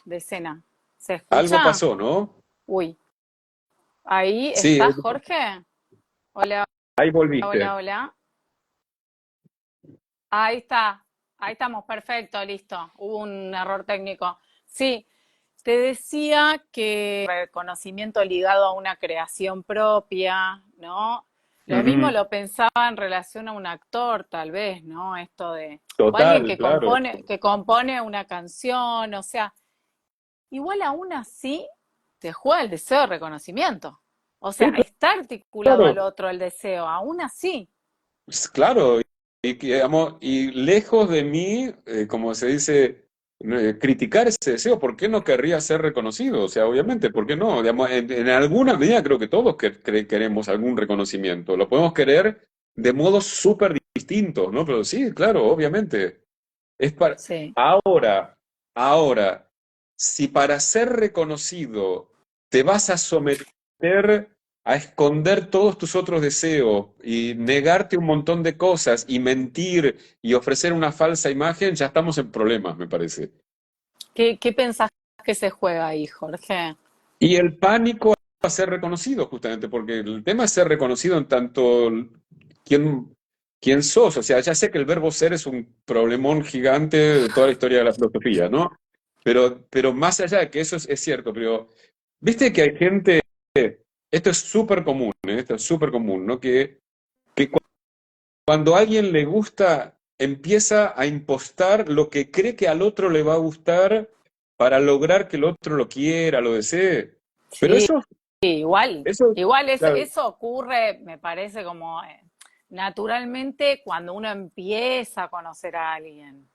de escena. ¿Se Algo escucha? pasó, ¿no? Uy, ahí Sí, está Jorge. Hola, ahí hola, volviste. hola. Ahí está, ahí estamos, perfecto, listo. Hubo un error técnico. Sí, te decía que el conocimiento ligado a una creación propia, ¿no? Lo mismo Ujú. lo pensaba en relación a un actor, tal vez, ¿no? Esto de, o alguien Total, claro. que compone una canción, o sea, igual aún así se juega el deseo de reconocimiento. O sea, Sí, está articulado al claro. otro el deseo, aún así. Claro, digamos, y lejos de mí, como se dice, criticar ese deseo, ¿por qué no querría ser reconocido? O sea, obviamente, ¿por qué no? Digamos, en alguna medida creo que todos queremos algún reconocimiento. Lo podemos querer de modos súper distintos, ¿no? Pero sí, claro, obviamente. Es para... Sí. Ahora, ahora, si para ser reconocido te vas a someter a esconder todos tus otros deseos y negarte un montón de cosas y mentir y ofrecer una falsa imagen, ya estamos en problemas, me parece. Qué pensás que se juega ahí, Jorge? Y el pánico a ser reconocido, justamente, porque el tema es ser reconocido en tanto quién, quién sos. O sea, ya sé que el verbo ser es un problemón gigante de toda la historia de la filosofía, ¿no? Pero más allá de que eso es cierto, pero viste que hay gente, esto es súper común, ¿eh? Esto es súper común, ¿no? Que cuando a alguien le gusta, empieza a impostar lo que cree que al otro le va a gustar para lograr que el otro lo quiera, lo desee. Pero Sí, igual, eso, igual claro, eso ocurre, me parece como naturalmente cuando uno empieza a conocer a alguien.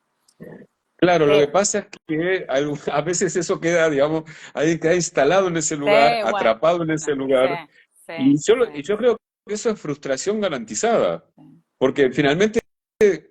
claro, lo que Eh, pasa es que a veces eso queda, digamos, ahí queda instalado en ese lugar, sí, bueno, atrapado en ese sí, lugar, sí, y sí, yo creo que eso es frustración garantizada, sí. porque finalmente,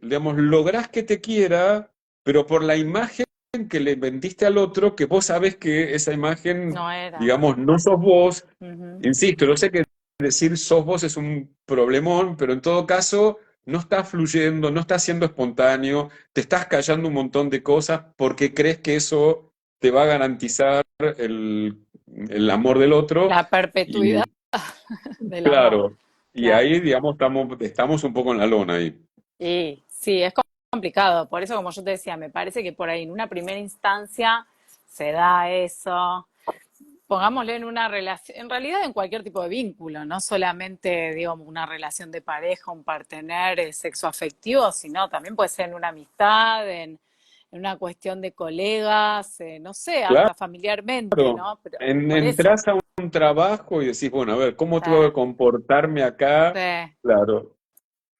digamos, lográs que te quiera, pero por la imagen que le vendiste al otro, que vos sabés que esa imagen, No era. digamos, no sos vos. Ujú. Insisto, yo sé que decir sos vos es un problemón, pero en todo caso no está fluyendo, no está siendo espontáneo, te estás callando un montón de cosas porque crees que eso te va a garantizar el amor del otro. La perpetuidad Y del amor, claro, y claro. ahí, digamos, estamos un poco en la lona ahí. Y sí, es complicado. Por eso, como yo te decía, me parece que por ahí en una primera instancia se da eso. Pongámoslo en una relación, en realidad en cualquier tipo de vínculo, no solamente, digamos, una relación de pareja, un partener sexo afectivo, sino también puede ser en una amistad, en una cuestión de colegas, no sé, hasta familiarmente, ¿no? Pero por eso, Entras a un trabajo y decís, bueno, a ver, ¿cómo tengo que sí, comportarme acá? sí, Claro,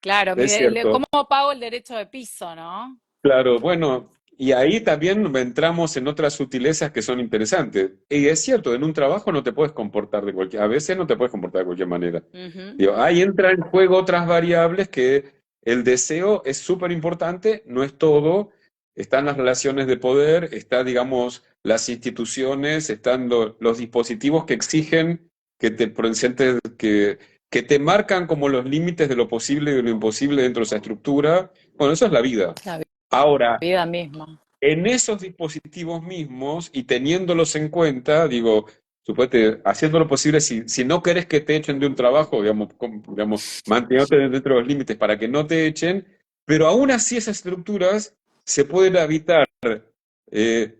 claro, es cierto. ¿cómo pago el derecho de piso, no? Claro, bueno, Y ahí también entramos en otras sutilezas que son interesantes. Y es cierto, en un trabajo no te puedes comportar de cualquier, a veces no te puedes comportar de cualquier manera. Ujú. Digo, ahí entra en juego otras variables que el deseo es súper importante, no es todo. Están las relaciones de poder, está, digamos, las instituciones, están los dispositivos que exigen que te presentes, que te marcan como los límites de lo posible y de lo imposible dentro de esa estructura. Bueno, eso es la vida. La Ahora, vida misma. en esos dispositivos mismos y teniéndolos en cuenta, digo, suponete, haciendo lo posible, si no querés que te echen de un trabajo, digamos, digamos, manteniéndote dentro de los límites para que no te echen, pero aún así esas estructuras se pueden habitar eh,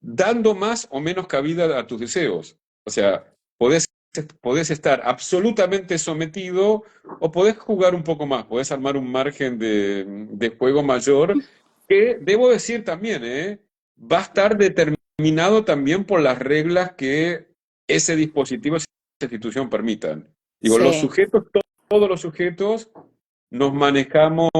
dando más o menos cabida a tus deseos. O sea, podés estar absolutamente sometido o podés jugar un poco más, podés armar un margen de juego mayor que, debo decir también, va a estar determinado también por las reglas que ese dispositivo, esa institución permitan. Digo, los Sí, sujetos, todos los sujetos nos manejamos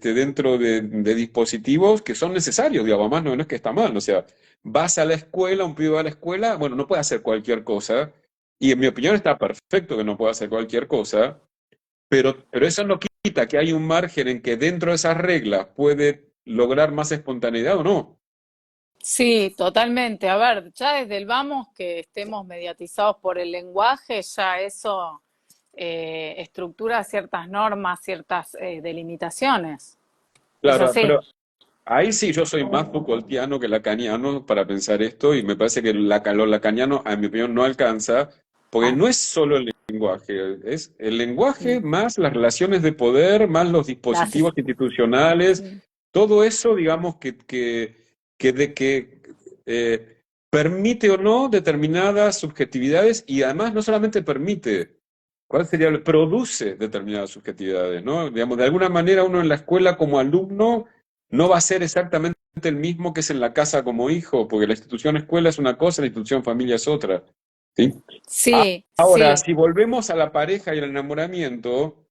dentro de dispositivos que son necesarios, digamos, más no es que está mal, o sea, vas a la escuela, un pibe va a la escuela, bueno, no puede hacer cualquier cosa, y en mi opinión está perfecto que no pueda hacer cualquier cosa, pero eso no quita que hay un margen en que dentro de esas reglas puede lograr más espontaneidad o no. sí, totalmente. A ver, ya desde el vamos que estemos mediatizados por el lenguaje, ya eso estructura ciertas normas, ciertas delimitaciones. Es Claro, así. pero ahí sí yo soy más Foucaultiano que lacaniano para pensar esto, y me parece que lo lacaniano, a mi opinión, no alcanza, porque Ah, no es solo el lenguaje, es el lenguaje mm. más las relaciones de poder, más los Las, dispositivos institucionales, mm. todo eso, digamos, que permite o no determinadas subjetividades, y además no solamente permite, ¿cuál sería? Produce determinadas subjetividades, ¿no? Digamos, de alguna manera uno en la escuela como alumno no va a ser exactamente el mismo que es en la casa como hijo, porque la institución escuela es una cosa, la institución familia es otra, ¿sí? Sí, Ahora, sí. si volvemos a la pareja y el enamoramiento,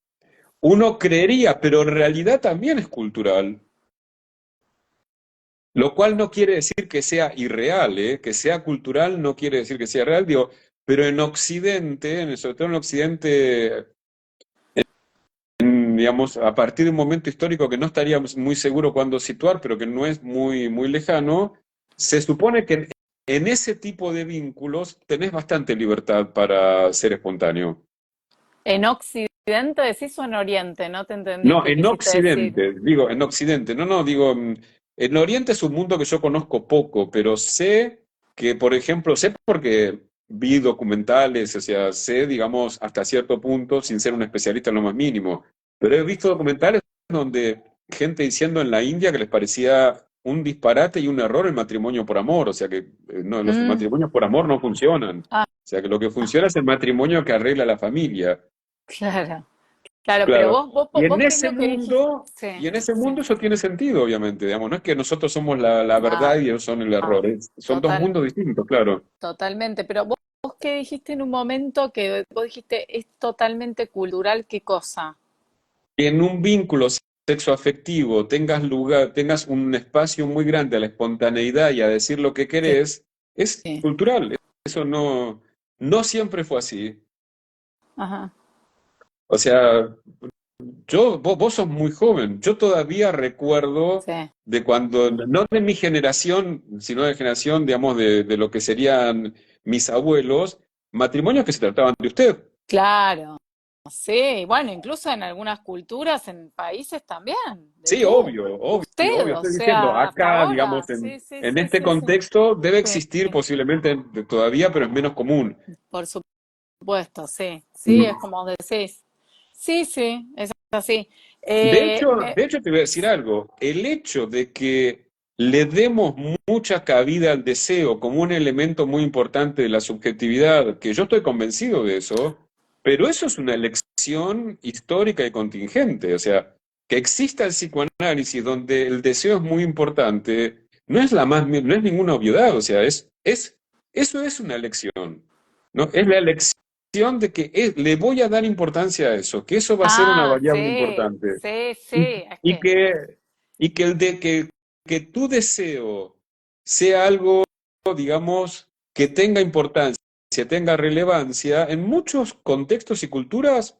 uno creería, pero en realidad también es cultural, lo cual no quiere decir que sea irreal, ¿eh? Que sea cultural no quiere decir que sea real, digo, pero en Occidente, sobre todo en Occidente, digamos, a partir de un momento histórico que no estaríamos muy seguros cuándo situar, pero que no es muy, muy lejano, se supone que en ese tipo de vínculos tenés bastante libertad para ser espontáneo. En Occidente decís o en Oriente, no te entendí No, qué en quisiste decir. Occidente, digo, en Occidente, no, digo, en Oriente es un mundo que yo conozco poco, pero sé que, por ejemplo, sé porque vi documentales, o sea, sé, digamos, hasta cierto punto, sin ser un especialista en lo más mínimo, pero he visto documentales donde gente diciendo en la India que les parecía un disparate y un error el matrimonio por amor, o sea que no, los Mm, matrimonios por amor no funcionan, o ah, sea que lo que funciona es el matrimonio que arregla la familia. claro, claro, pero Claro. vos qué es lo que dijiste. Sí, Y en ese sí. mundo eso tiene sentido, obviamente, digamos, no es que nosotros somos la Ah, verdad y ellos son el error, son dos total, mundos distintos, claro. totalmente. Pero vos qué dijiste en un momento que vos dijiste es totalmente cultural, ¿qué cosa? Que en un vínculo sexoafectivo tengas lugar, tengas un espacio muy grande a la espontaneidad y a decir lo que Sí, querés, es sí. cultural. Eso no siempre fue así. Ajá, O sea, vos sos muy joven. Yo todavía recuerdo sí. de cuando, no de mi generación, sino de generación, digamos, de lo que serían mis abuelos, matrimonios que se trataban de usted. Claro, sí. Bueno, incluso en algunas culturas, en países también, de Sí, tú. obvio, obvio, Usted, obvio. o Estoy diciendo, sea, hasta acá, ahora. digamos, Sí, sí, en sí, este sí, sí. contexto debe Sí, existir posiblemente todavía, pero es menos común. por supuesto, sí. Sí, es Mm. como decís. Sí, sí, es así. De hecho, Me, de hecho, te voy a decir algo. El hecho de que le demos mucha cabida al deseo como un elemento muy importante de la subjetividad, que yo estoy convencido de eso, pero eso es una elección histórica y contingente. O sea, que exista el psicoanálisis donde el deseo es muy importante, no es ninguna obviedad. O sea, eso es una elección, ¿no? Es la elección de que le voy a dar importancia a eso, que eso va a ser una ah, variable sí, importante. sí, sí. Y, Es y que que, y que el de que que tu deseo sea algo, digamos, que tenga importancia, tenga relevancia, en muchos contextos y culturas,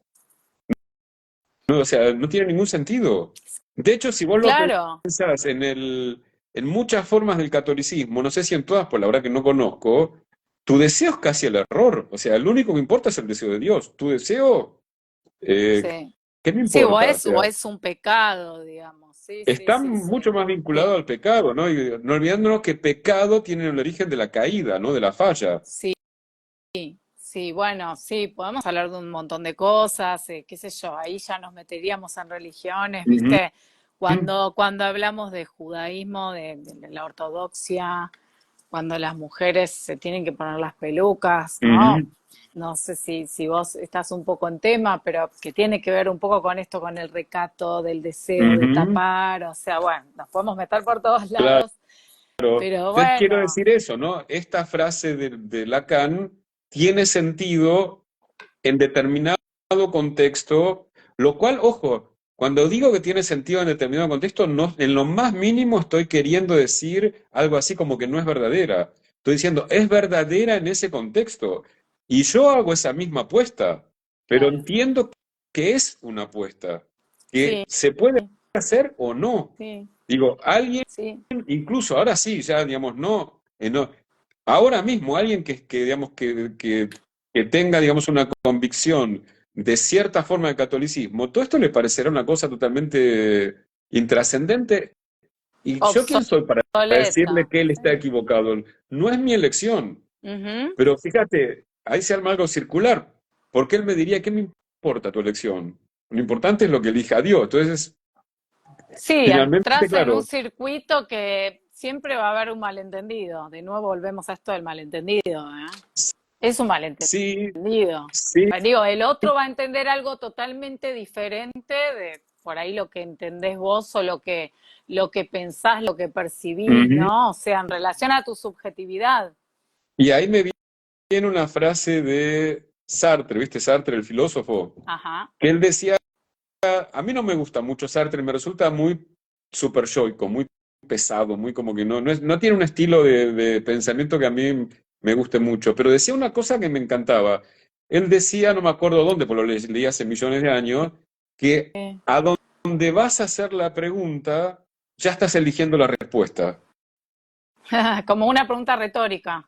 no, o sea, no tiene ningún sentido. De hecho, si vos lo Claro, pensás en muchas formas del catolicismo, no sé si en todas, por la verdad que no conozco, tu deseo es casi el error. O sea, lo único que importa es el deseo de Dios. Tu deseo, eh, sí. ¿qué me Sí, importa? O o sea, es un pecado, digamos. Sí, sí, está sí, sí. mucho más vinculado Sí, al pecado, ¿no? Y no olvidándonos que pecado tiene el origen de la caída, ¿no? De la falla. sí, sí, bueno, sí, podemos hablar de un montón de cosas, qué sé yo, ahí ya nos meteríamos en religiones, Ujú, ¿viste? Cuando hablamos de judaísmo, de la ortodoxia, cuando las mujeres se tienen que poner las pelucas, ¿no? ujú, No sé si vos estás un poco en tema, pero que tiene que ver un poco con esto, con el recato, del deseo de ujú, tapar, o sea, bueno, nos podemos meter por todos claro. lados, pero Te quiero bueno, decir eso, ¿no? Esta frase de Lacan tiene sentido en determinado contexto, lo cual, ojo, cuando digo que tiene sentido en determinado contexto, no, en lo más mínimo estoy queriendo decir algo así como que no es verdadera. Estoy diciendo, es verdadera en ese contexto. Y yo hago esa misma apuesta, pero claro, entiendo que es una apuesta, que sí, se puede hacer o no. sí, Digo, alguien sí, incluso ahora sí, ya digamos, no, ahora mismo alguien digamos, que tenga, digamos, una convicción de cierta forma de catolicismo, todo esto le parecerá una cosa totalmente intrascendente. ¿Y yo quién soy para decirle obsoleta, que él está sí. equivocado? No es mi elección. Ujú. Pero fíjate, ahí se arma algo circular, porque él me diría, ¿qué me importa tu elección? Lo importante es lo que elija Dios. Entonces, Sí, finalmente, entras en un claro. circuito que siempre va a haber un malentendido. De nuevo volvemos a esto del malentendido, ¿eh? Es un Sí, malentendido. sí. Digo, el otro va a entender algo totalmente diferente de por ahí lo que entendés vos o lo que pensás, lo que percibís, Ujú. ¿no? O sea, en relación a tu subjetividad. Y ahí me viene una frase de Sartre, ¿viste? Sartre, el filósofo, Ajá. que él decía, a mí no me gusta mucho Sartre, me resulta muy super yoico, muy pesado, muy como que no tiene un estilo de pensamiento que a mí me guste mucho, pero decía una cosa que me encantaba. Él decía, no me acuerdo dónde, pero lo leí hace millones de años, que Sí. a donde vas a hacer la pregunta, ya estás eligiendo la respuesta. Como una pregunta retórica,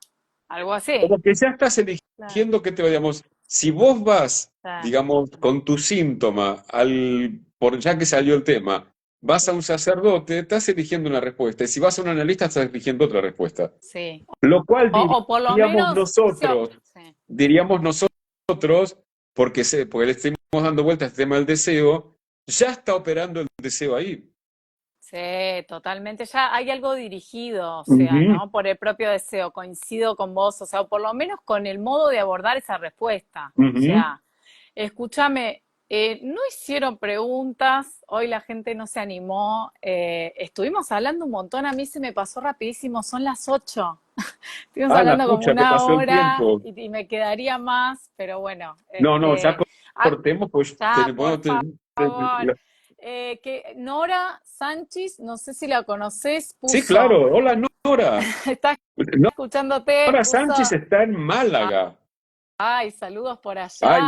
algo así. Como que ya estás Claro. eligiendo qué te va, digamos, si vos vas, Claro. digamos, con tu síntoma, por ya que salió el tema, vas a un Sí. sacerdote, estás eligiendo una respuesta, y si vas a un analista, estás eligiendo otra respuesta. Sí. Lo cual O por lo diríamos menos nosotros, sí. diríamos nosotros, porque le estamos dando vuelta a este tema del deseo, ya está operando el deseo ahí. Sí, totalmente. Ya hay algo dirigido, o sea, Ujú, ¿no? Por el propio deseo. Coincido con vos, o sea, o por lo menos con el modo de abordar esa respuesta. O ujú. sea, escúchame, no hicieron preguntas, hoy la gente no se animó, estuvimos hablando un montón, a mí se me pasó rapidísimo, son las 8. Estuvimos Ah, la hablando como pucha, que una pasó el hora tiempo. y me quedaría más, pero bueno, No, no, ya ya, cortemos, pues ya, por tenemos, favor. Que Nora Sánchez, no sé si la conoces, sí, puso, claro. Hola, Nora. está escuchándote, Nora puso, Sánchez está en Málaga. ay, saludos por Ay, allá.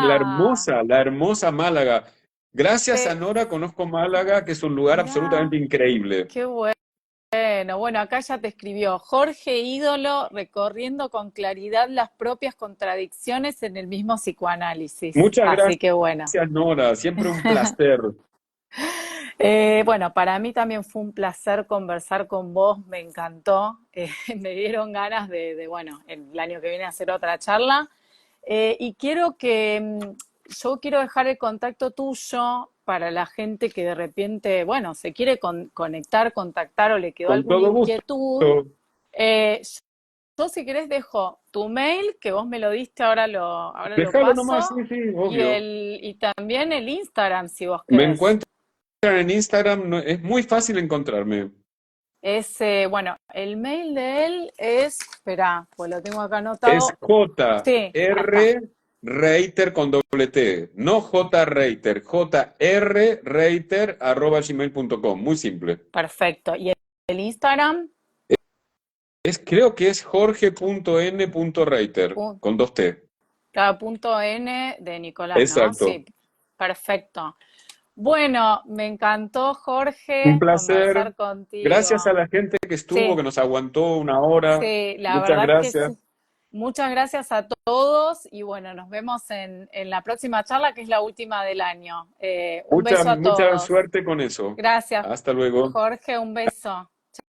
la hermosa Málaga. Gracias a Te, Nora conozco Málaga, que es un lugar mirá, absolutamente increíble. qué bueno. Bueno, acá ya te escribió Jorge Ídolo recorriendo con claridad las propias contradicciones en el mismo psicoanálisis. Muchas Así que bueno. gracias, Nora. Siempre un placer. Bueno, para mí también fue un placer conversar con vos, me encantó. Me dieron ganas bueno, el año que viene hacer otra charla. Y yo quiero dejar el contacto tuyo para la gente que de repente, bueno, se quiere conectar, contactar o le quedó Con alguna todo gusto. inquietud. Eh, yo si querés dejo tu mail, que vos me lo diste, ahora lo Déjalo nomás, sí, paso, sí, obvio. y también el Instagram, si vos Me querés. encuentran en Instagram, es muy fácil encontrarme. Bueno, el mail de él espera, pues lo tengo acá Es anotado. Sí, acá. JR Reiter con doble T, no J Reiter, JR Reiter @gmail.com, muy simple. Perfecto. Y Instagram. Creo que es jorge.n.reiter, Pu- con 2T. Cada punto N de Nicolás, ¿no? Exacto. Sí, perfecto. Bueno, me encantó, Un Jorge, placer. conversar contigo. Gracias a la gente que estuvo, que Sí, nos aguantó una hora. sí, la Muchas verdad que gracias. sí. Muchas gracias a todos y bueno, nos vemos en la próxima charla, que es la última del año. Un Mucha, beso a mucha todos. suerte con eso. Gracias, Hasta luego. Jorge, un beso.